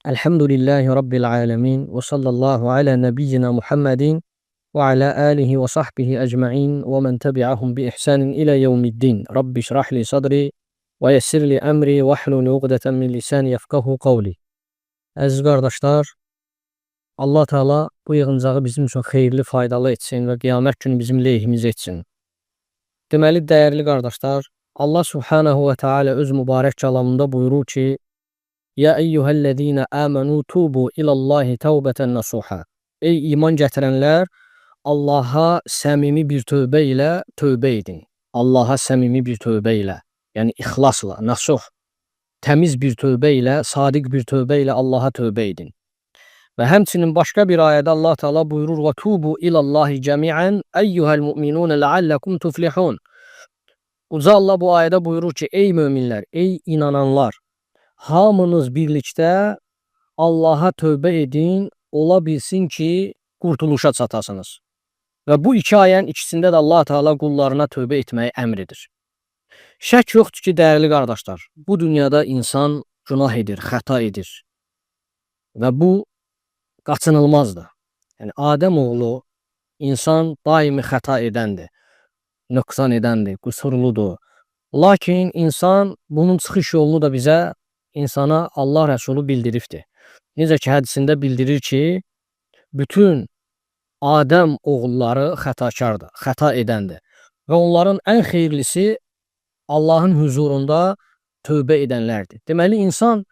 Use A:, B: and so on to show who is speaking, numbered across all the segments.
A: Elhamdülillahi Rabbil alemin ve sallallahu ala nebiyyina Muhammedin ve ala alihi ve sahbihi ecma'in ve men tebi'ahum bi ihsanin ila yevmiddin. Rabbi şrahli sadri ve yessirli emri ve hlul uqdeten min lisani yefkahu qavli. Əziz qardaşlar, Allah Teala bu yığıncağı bizim üçün xeyirli, faydalı etsin və qiyamət günü bizim lehimiz etsin. Deməli, dəyərli qardaşlar, Allah Subhanahu və Teala öz mübarək kəlamında buyurur ki, Ya eyyuhellezine amenu tubu ilallahi tevbeten nasuha. Ey iman gətirənlər, Allaha səmimi bir tövbə ilə tövbə edin. Allaha səmimi bir tövbə ilə, yəni ixlasla, nasuh, təmiz bir tövbə ilə, sadiq bir tövbə ilə Allaha tövbə edin. Və həmçinin başqa bir ayədə Allah Teala buyurur: "Və tubu ilallahi cəmi'an eyyuhel mu'minun la'allakum tuflihun." Uca Allah bu ayədə buyurur ki, ey möminlər, ey inananlar, hamınız birlikdə Allaha tövbə edin, ola bilsin ki, qurtuluşa çatasınız. Və bu iki ayənin ikisində də Allah Teala qullarına tövbə etməyi əmr edir. Şək yoxdur ki, dəyərli qardaşlar, bu dünyada insan günah edir, xəta edir. Və bu qaçınılmazdır. Yəni Adəm oğlu insan daimi xəta edəndir, nöqsan edəndir, qüsurludur. Lakin insan bunun çıxış yolunu da bizə insana Allah Rəsulü bildiribdir. Necə ki, hədisində bildirir ki, bütün Adəm oğulları xətakardır, xəta edəndir. Və onların ən xeyirlisi Allahın huzurunda tövbə edənlərdir. Deməli, insan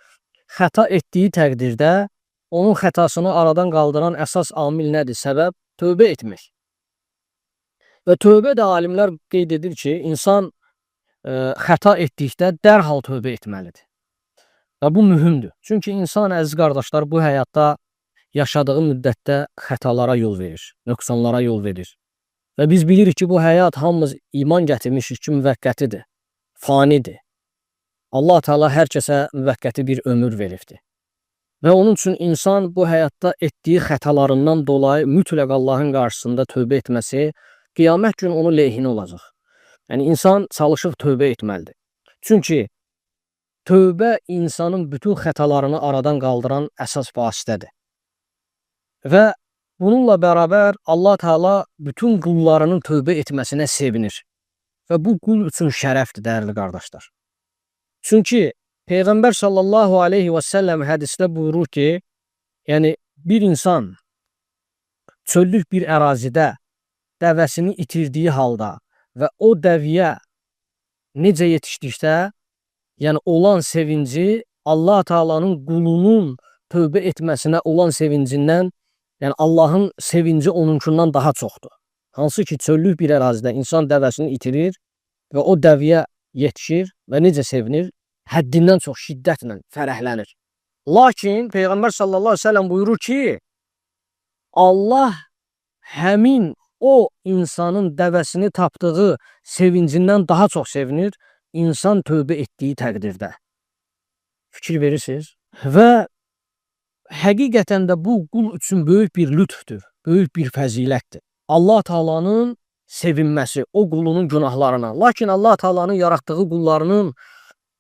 A: xəta etdiyi təqdirdə onun xətasını aradan qaldıran əsas amil nədir? Səbəb tövbə etmək. Və tövbə də alimlər qeyd edir ki, insan xəta etdikdə dərhal tövbə etməlidir. Və bu mühümdür. Çünki insan, əziz qardaşlar, bu həyatda yaşadığı müddətdə xətalara yol verir, nöqsanlara yol verir. Və biz bilirik ki, bu həyat hamımız iman gətirmişik ki, müvəqqətidir, fanidir. Allah Teala hər kəsə müvəqqəti bir ömür veribdir. Və onun üçün insan bu həyatda etdiyi xətalarından dolayı mütləq Allahın qarşısında tövbə etməsi qiyamət günü onun lehinə olacaq. Yəni insan çalışıb tövbə etməlidir. Çünki tövbə insanın bütün xətalarını aradan qaldıran əsas vasitədir. Və bununla bərabər Allah Teala bütün qullarının tövbə etməsinə sevinir. Və bu qul üçün şərəfdir, dəyərli qardaşlar. Çünki Peyğəmbər sallallahu aleyhi və səlləm hədisdə buyurur ki, yəni bir insan çöllük bir ərazidə dəvəsini itirdiyi halda və o dəviyə necə yetişdikdə, yəni olan sevinci Allah Teala'nın qulunun tövbə etməsinə olan sevincindən, yəni Allahın sevinci onunkundan daha çoxdur. Hansı ki, çöllük bir ərazidə insan dəvəsini itirir və o dəviyə yetişir və necə sevinir? Həddindən çox şiddətlə fərəhlənir. Lakin Peyğəmbər sallallahu aleyhi ve sellem buyurur ki, Allah həmin o insanın dəvəsini tapdığı sevincindən daha çox sevinir, insan tövbə etdiyi təqdirdə. Fikir verirsiniz? Və həqiqətən də bu qul üçün böyük bir lütfdür, böyük bir fəzilətdir. Allah Teala'nın sevinməsi, o qulunun günahlarına. Lakin Allah Teala'nın yaratdığı qullarının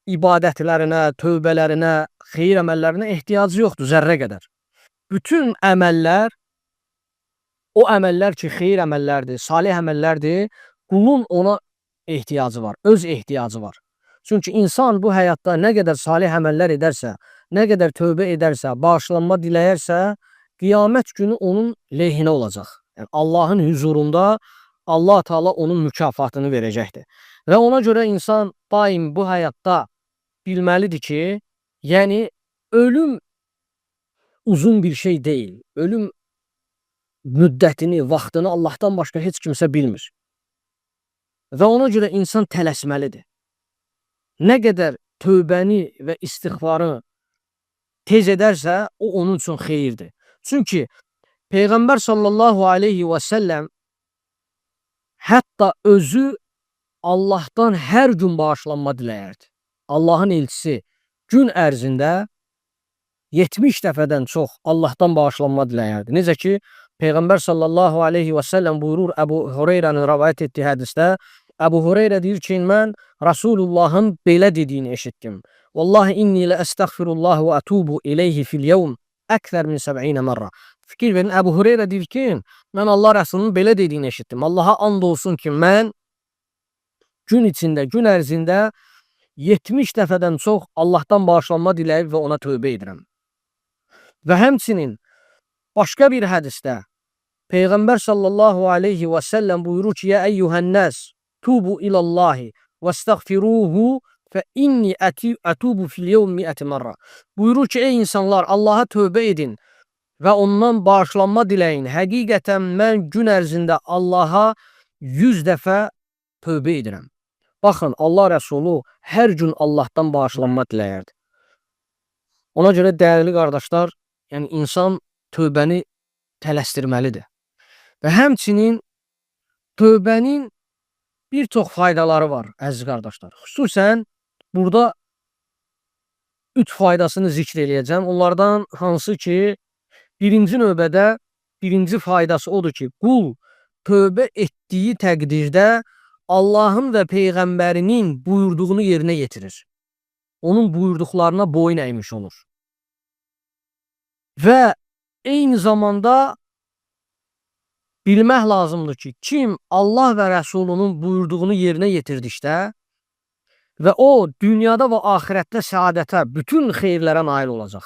A: ibadətlərinə, tövbələrinə, xeyir əməllərinə ehtiyacı yoxdur, zərrə qədər. Bütün əməllər, o əməllər ki, xeyir əməllərdir, salih əməllərdir, qulun ona ehtiyacı var, öz ehtiyacı var. Çünki insan bu həyatda nə qədər salih əməllər edərsə, nə qədər tövbə edərsə, bağışlanma diləyərsə, qiyamət günü onun lehinə olacaq. Yəni Allahın huzurunda Allah Teala onun mükafatını verəcəkdir. Və ona görə insan daim bu həyatda bilməlidir ki, yəni ölüm uzun bir şey deyil. Ölüm müddətini, vaxtını Allahdan başqa heç kimsə bilmir. Və ona görə insan tələsməlidir. Nə qədər tövbəni və istiğfarı tez edərsə, o onun üçün xeyirdir. Çünki Peyğəmbər sallallahu aleyhi və səlləm hətta özü Allahdan hər gün bağışlanma diləyərdi. Allahın elçisi gün ərzində 70 dəfədən çox Allahdan bağışlanma diləyərdi. Necə ki, Peyğəmbər sallallahu aleyhi və səlləm buyurur Əbu Hüreyrənin rəvayət etdiyi hədisdə, Əbu Hüreyrə deyir ki, mən Rasulullahın belə dediyini eşitdim. Vallahi inni la estağfirullah və atubu ileyhi fil yevm əksər min 70 mərra. Fikir verin, Əbu Hüreyrə deyir ki, mən Allah Rəsulunun belə dediyini eşitdim. Allaha and olsun ki, mən gün içində, gün ərzində 70 dəfədən çox Allahdan bağışlanma diləyib və ona tövbə edirəm. Və həmçinin başqa bir hədisdə Peyğəmbər sallallahu aleyhi və səlləm buyurur ki, ya əyyuhənnəs, tubu ilallahi və estəğfiruhu fə inni ətubu fil yevm 100 mərra. Buyurur ki, ey insanlar, Allaha tövbə edin və ondan bağışlanma diləyin. Həqiqətən mən gün ərzində Allaha 100 dəfə tövbə edirəm. Baxın, Allah Rəsulu hər gün Allahdan bağışlanma diləyərdi. Ona görə dəyərli qardaşlar, yəni insan tövbəni tələsdirməlidir. Və həmçinin tövbənin bir çox faydaları var, əziz qardaşlar. Xüsusən burada 3 faydasını zikr eləyəcəm. Onlardan hansı ki, birinci növbədə birinci faydası odur ki, qul tövbə etdiyi təqdirdə Allahın və Peyğəmbərinin buyurduğunu yerinə yetirir. Onun buyurduqlarına boyun əymiş olur. Və eyni zamanda bilmək lazımdır ki, kim Allah və Rəsulunun buyurduğunu yerinə yetirdikdə və o dünyada və axirətdə səadətə, bütün xeyirlərə nail olacaq.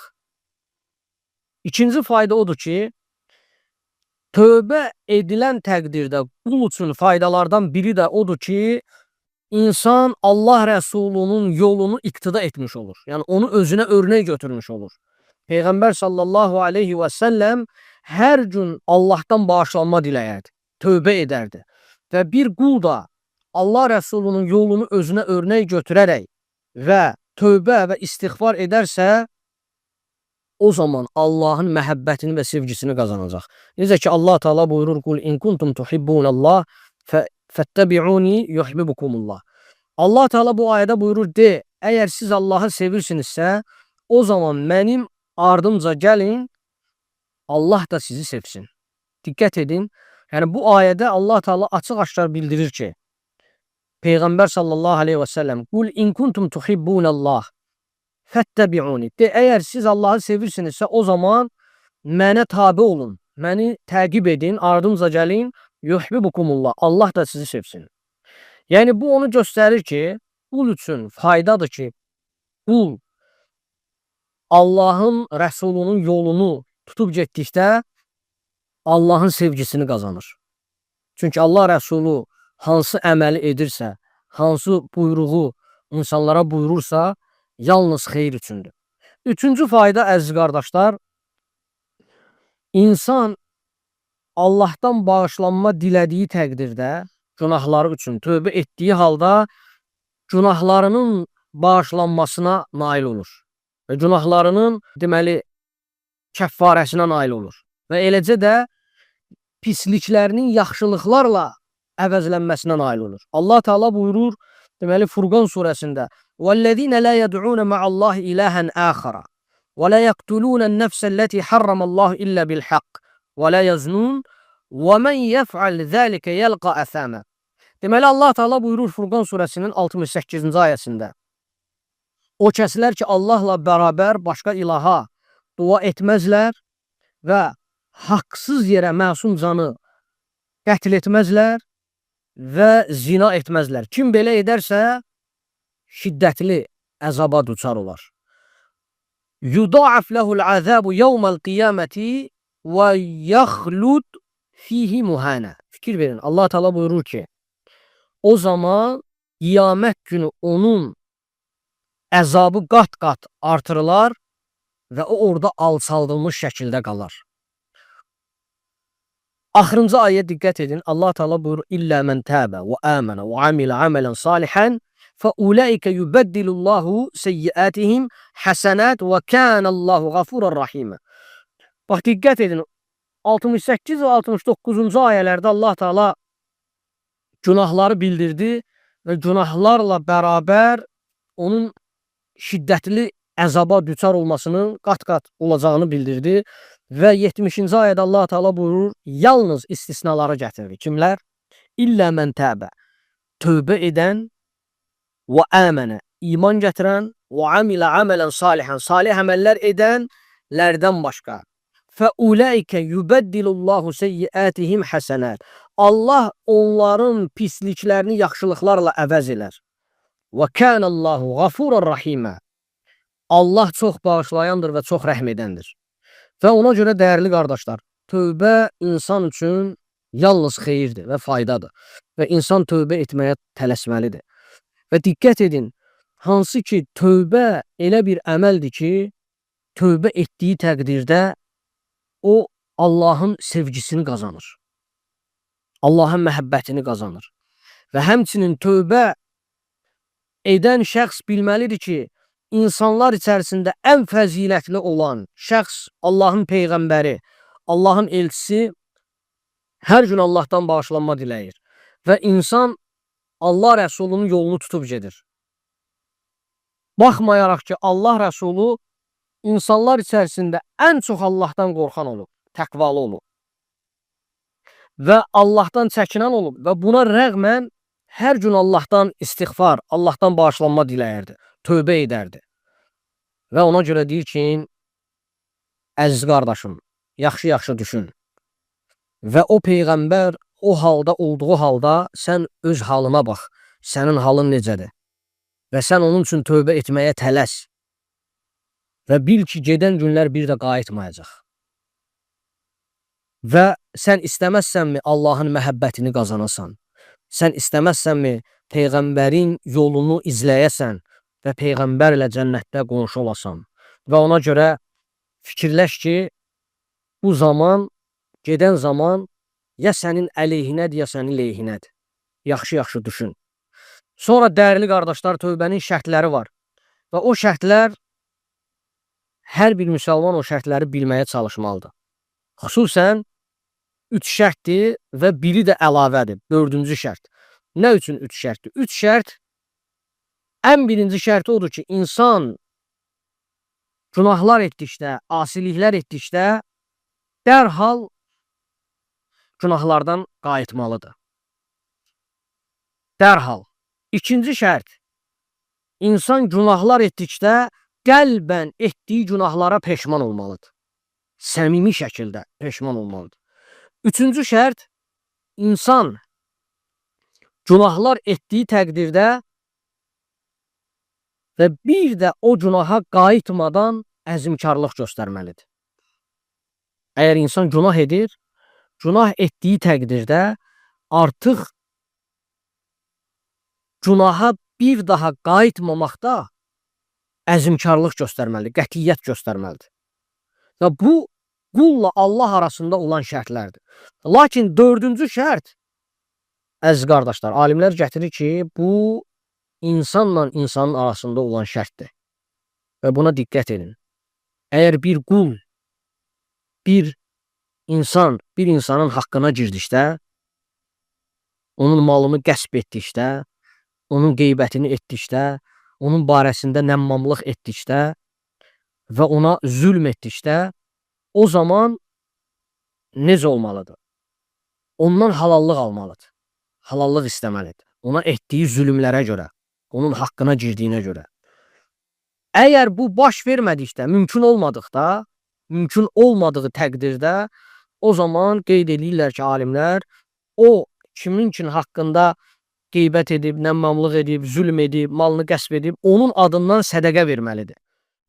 A: İkinci fayda odur ki, tövbə edilən təqdirdə qul üçün faydalardan biri də odur ki, insan Allah Rəsulunun yolunu iqtida etmiş olur. Yəni onu özünə örnək götürmüş olur. Peyğəmbər sallallahu aleyhi və səlləm hər gün Allahdan bağışlanma diləyərdi, tövbə edərdi. Və bir qul da Allah Rəsulunun yolunu özünə örnək götürərək və tövbə və istiğfar edərsə, o zaman Allahın məhəbbətini və sevgisini qazanacaq. Necə ki, Allah Teala buyurur, qul in kuntum tuhibbunallah fəttəbi'uni yuhibbukumullah. Allah Teala bu ayədə buyurur, de, əgər siz Allahı sevirsinizsə, o zaman mənim ardımca gəlin, Allah da sizi sevsin. Diqqət edin. Yəni bu ayədə Allah Teala açıq-aşkar bildirir ki, Peyğəmbər sallallahu aleyhi və səlləm, qul in kuntum tuhibbunallah fəttəbi'uni. De, əgər siz Allahı sevirsinizsə, o zaman mənə tabi olun, məni təqib edin, ardımca gəlin, yuhibbukumullah. Allah da sizi sevsin. Yəni bu onu göstərir ki, qul üçün faydadır ki, qul Allahın Rəsulunun yolunu tutub getdikdə Allahın sevgisini qazanır. Çünki Allah Rəsulu hansı əməli edirsə, hansı buyruğu insanlara buyurursa, yalnız xeyir üçündür. Üçüncü fayda, əziz qardaşlar, insan Allahdan bağışlanma dilədiyi təqdirdə günahları üçün tövbə etdiyi halda günahlarının bağışlanmasına nail olur. Və günahlarının deməli kəffarəsinə nail olur. Və eləcə də pisliklərinin yaxşılıqlarla əvəzlənməsinə nail olur. Allah Teala buyurur, deməli Furqan surəsində: "Vəllezîne lâ yed'ûne ma'allâhi ilâhen âxara və lâ yeqtulûnen nefselleti harramallahu illə bil haqq və lâ yeznûn və men yef'al zâlike yelqa əsâme." Deməli Allah Teala buyurur Furqan surəsinin 68-ci ayəsində: O kəslər ki, Allahla bərabər başqa ilaha dua etməzlər və haqsız yerə məsum canı qətl etməzlər və zina etməzlər. Kim belə edərsə, şiddətli əzaba duçar olar. Yudâaf lehul azâbu yevmel qiyaməti və yaxlud fihi muhânə. Fikir verin, Allah Teala buyurur ki, o zaman qiyamət günü onun əzabı qat-qat artırılar və o orada alçaldılmış şəkildə qalar. Axırıncı ayə diqqət edin. Allah Teala buyurur: "İllə men təbə və əmənə və amilə əmələn salihən fəulaikə yubəddilullahu seyyiətihim həsənət və kânallahu ğafurur rahim." Bax, diqqət edin. 68 və 69-cu ayələrdə Allah Teala günahları bildirdi və günahlarla bərabər onun şiddətli əzaba düçar olmasının qat-qat olacağını bildirdi. Və 70-ci ayədə Allah Teala buyurur, yalnız istisnaları gətirir. Kimlər? İllə mən təbə, tövbə edən və əmənə, iman gətirən və amilə əmələn salihən, salih əməllər edənlərdən başqa. Fəuləikə yubəddilullahu seyyiətihim həsənət. Allah onların pisliklərini yaxşılıqlarla əvəz elər. Və kənəllahu qafuran rahimə. Allah çox bağışlayandır və çox rəhm edəndir. Və ona görə dəyərli qardaşlar, tövbə insan üçün yalnız xeyirdir və faydadır. Və insan tövbə etməyə tələsməlidir. Və diqqət edin, hansı ki tövbə elə bir əməldir ki, tövbə etdiyi təqdirdə o Allahın sevgisini qazanır. Allahın məhəbbətini qazanır. Və həmçinin tövbə edən şəxs bilməlidir ki, insanlar içərisində ən fəzilətli olan şəxs Allahın Peyğəmbəri, Allahın elçisi hər gün Allahdan bağışlanma diləyir. Və insan Allah Rəsulunun yolunu tutub gedir. Baxmayaraq ki, Allah Rəsulu insanlar içərisində ən çox Allahdan qorxan olub, təqvalı olub. Və Allahdan çəkinən olub və buna rəğmən hər gün Allahdan istiğfar, Allahdan bağışlanma diləyirdi, tövbə edərdi. Və ona görə deyir ki, əziz qardaşım, yaxşı-yaxşı düşün. Və o Peyğəmbər o halda olduğu halda sən öz halına bax, sənin halın necədir? Və sən onun üçün tövbə etməyə tələs. Və bil ki, gedən günlər bir də qayıtmayacaq. Və sən istəməzsənmi Allahın məhəbbətini qazanasan? Sən istəməzsənmi Peyğəmbərin yolunu izləyəsən və Peyğəmbərlə cənnətdə qonşu olasan? Və ona görə fikirləş ki, bu zaman, gedən zaman ya sənin əleyhinədir, ya sənin leyhinədir. Yaxşı-yaxşı düşün. Sonra dəyərli qardaşlar, tövbənin şərtləri var. Və o şərtlər, hər bir müsəlman o şərtləri bilməyə çalışmalıdır. Xüsusən 3 şərtdir və biri də əlavədir, 4-cü şərt. Nə üçün 3 şərtdir? 3 şərt, ən birinci şərti odur ki, insan günahlar etdikdə, asiliklər etdikdə dərhal günahlardan qayıtmalıdır. Dərhal. İkinci şərt, insan günahlar etdikdə qəlbən etdiyi günahlara peşman olmalıdır. Səmimi şəkildə peşman olmalıdır. Üçüncü şərt, insan günahlar etdiyi təqdirdə və bir də o günaha qayıtmadan əzmkarlıq göstərməlidir. Əgər insan günah edir, günah etdiyi təqdirdə artıq günaha bir daha qayıtmamaqda əzmkarlıq göstərməlidir, qətiyyət göstərməlidir. Və bu, qulla Allah arasında olan şərtlərdir. Lakin 4-cü şərt, əziz qardaşlar, alimlər gətirir ki, bu insanla insanın arasında olan şərtdir. Və buna diqqət edin. Əgər bir qul, bir insanın haqqına girdikdə, onun malını qəsb etdikdə, onun qeybətini etdikdə, onun barəsində nəmmamlıq etdikdə və ona zülm etdikdə, o zaman necə olmalıdır? Ondan halallıq almalıdır. Halallıq istəməlidir. Ona etdiyi zülmlərə görə, onun haqqına girdiyinə görə. Əgər bu baş vermədikdə, mümkün olmadığı təqdirdə, o zaman qeyd edirlər ki, alimlər, o kimin üçün haqqında qeybət edib, nəmmamlıq edib, zülm edib, malını qəsb edib, onun adından sədəqə verməlidir.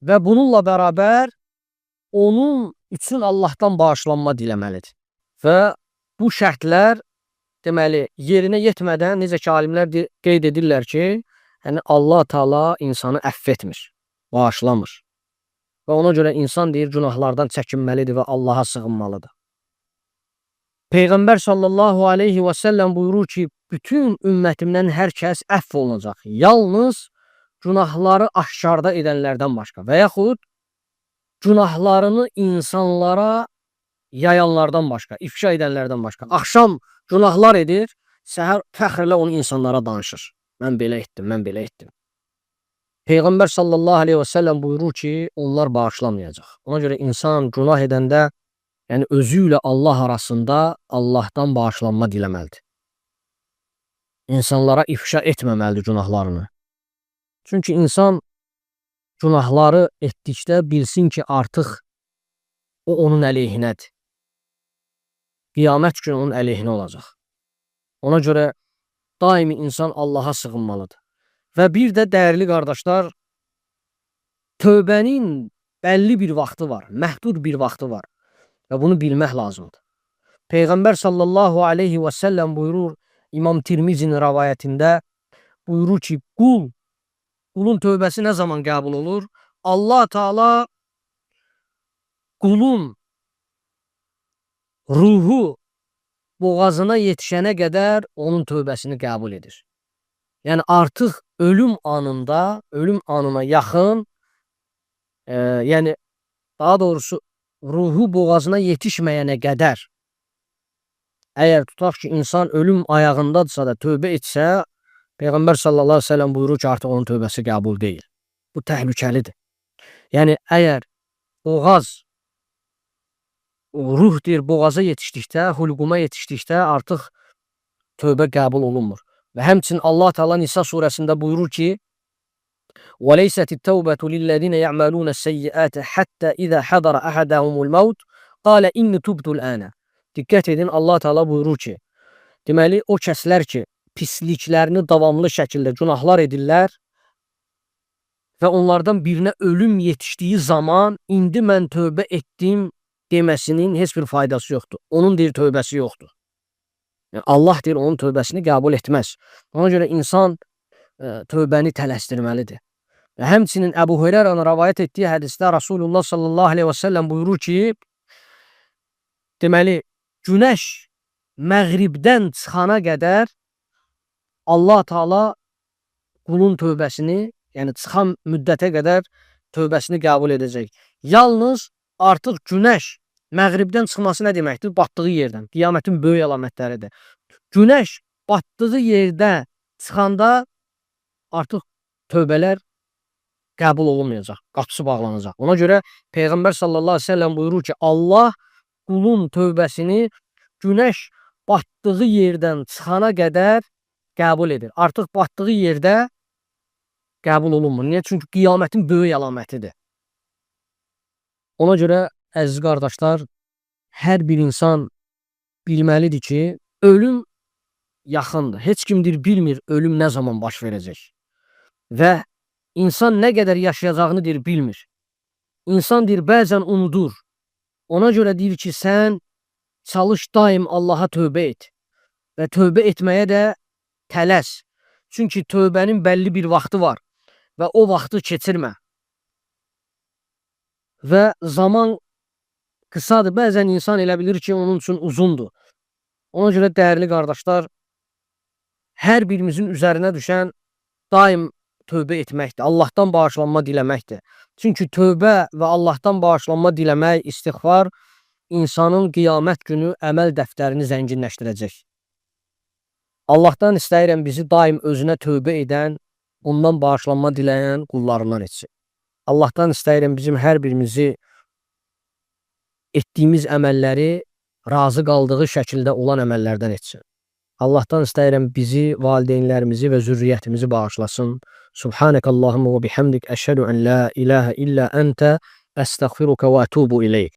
A: Və bununla bərabər onun üçün Allahdan bağışlanma diləməlidir. Və bu şərtlər deməli yerinə yetmədən necə ki alimlər qeyd edirlər ki, yəni Allah Taala insanı əfv etmir, bağışlamır. Və ona görə insan deyir günahlardan çəkinməlidir və Allaha sığınmalıdır. Peyğəmbər sallallahu aleyhi və səlləm buyurur ki, bütün ümmətimdən hər kəs əfv olunacaq. Yalnız günahları aşkarda edənlərdən başqa və yaxud günahlarını insanlara yayanlardan başqa, ifşa edənlərdən başqa. Axşam günahlar edir, səhər fəxrlə onu insanlara danışır. Mən belə etdim, mən belə etdim. Peyğəmbər sallallahu aleyhi və səlləm buyurur ki, onlar bağışlamayacaq. Ona görə insan günah edəndə, yəni özü ilə Allah arasında Allahdan bağışlanma diləməlidir. İnsanlara ifşa etməməlidir günahlarını. Çünki insan günahları etdikdə bilsin ki, artıq o onun əleyhinədir. Qiyamət günü onun əleyhinə olacaq. Ona görə daimi insan Allaha sığınmalıdır. Və bir də dəyərli qardaşlar, tövbənin bəlli bir vaxtı var, məhdud bir vaxtı var və bunu bilmək lazımdır. Peyğəmbər sallallahu aleyhi və səlləm buyurur, İmam Tirmizinin rəvayətində buyurur ki, qulun tövbəsi nə zaman qəbul olur? Allah Teala qulun ruhu boğazına yetişənə qədər onun tövbəsini qəbul edir. Yəni artıq ölüm anına yaxın, yəni daha doğrusu ruhu boğazına yetişməyənə qədər, əgər tutaq ki, insan ölüm ayağındadırsa da tövbə etsə, Peyğəmbər sallallahu aleyhi ve sellem buyurur ki, artıq onun tövbəsi qəbul deyil. Bu təhlükəlidir. Yəni əgər ruh deyir, boğaza yetişdikdə, hulquma yetişdikdə artıq tövbə qəbul olunmur. Və həmçinin Allah Teala Nisa surəsində buyurur ki, وَلَيْسَتِ التَّوْبَةُ لِلَّذِينَ يَعْمَلُونَ السَّيِّئَاتِ حَتَّى إِذَا حَضَرَ أَحَدَهُمُ الْمَوْتُ قَالَ إِنِّي تُبْتُ الْآنَ. Diqqət edin, Allah Teala buyurur ki, deməli o kəslər ki, pisliklərini davamlı şəkildə günahlar edirlər və onlardan birinə ölüm yetişdiyi zaman indi mən tövbə etdim deməsinin heç bir faydası yoxdur. Onun deyir tövbəsi yoxdur. Yəni, Allah deyir onun tövbəsini qəbul etməz. Ona görə insan tövbəni tələsdirməlidir. Və həmçinin Əbu Hüreyrənin rəvayət etdiyi hədisdə Rasulullah sallallahu aleyhi və səlləm buyurur ki, deməli, günəş məğribdən çıxana qədər Allah Teala qulun tövbəsini, yəni çıxan müddətə qədər tövbəsini qəbul edəcək. Yalnız artıq günəş məğribdən çıxması nə deməkdir? Batdığı yerdən. Qiyamətin böyük əlamətləridir. Günəş batdığı yerdə çıxanda artıq tövbələr qəbul olunmayacaq. Qapısı bağlanacaq. Ona görə Peyğəmbər sallallahu aleyhi ve sellem buyurur ki, Allah qulun tövbəsini günəş batdığı yerdən çıxana qədər qəbul edir. Artıq batdığı yerdə qəbul olunmur. Niyə? Çünki qiyamətin böyük əlamətidir. Ona görə əziz qardaşlar, hər bir insan bilməlidir ki, ölüm yaxındır. Heç kimdir bilmir ölüm nə zaman baş verəcək. Və insan nə qədər yaşayacağını deyir bilmir. İnsan deyir bəzən unudur. Ona görə deyir ki, sən çalış daim Allaha tövbə et. Və tövbə etməyə də tələs. Çünki tövbənin bəlli bir vaxtı var. Və o vaxtı keçirmə. Və zaman qısadır. Bəzən insan elə bilir ki, onun üçün uzundur. Ona görə dəyərli qardaşlar, hər birimizin üzərinə düşən daim tövbə etməkdir. Allahdan bağışlanma diləməkdir. Çünki tövbə və Allahdan bağışlanma diləmək, istiğfar insanın qiyamət günü əməl dəftərini zənginləşdirəcək. Allahdan istəyirəm bizi daim özünə tövbə edən, ondan bağışlanma diləyən qullarından etsin. Allahdan istəyirəm bizim hər birimizi etdiyimiz əməlləri razı qaldığı şəkildə olan əməllərdən etsin. Allahdan istəyirəm bizi, valideynlərimizi və zürriyyətimizi bağışlasın. Subhanəkallahumma və bihamdik, əşhədu ən la ilahə illə əntə, əstəğfiruka və ətubu ileyk.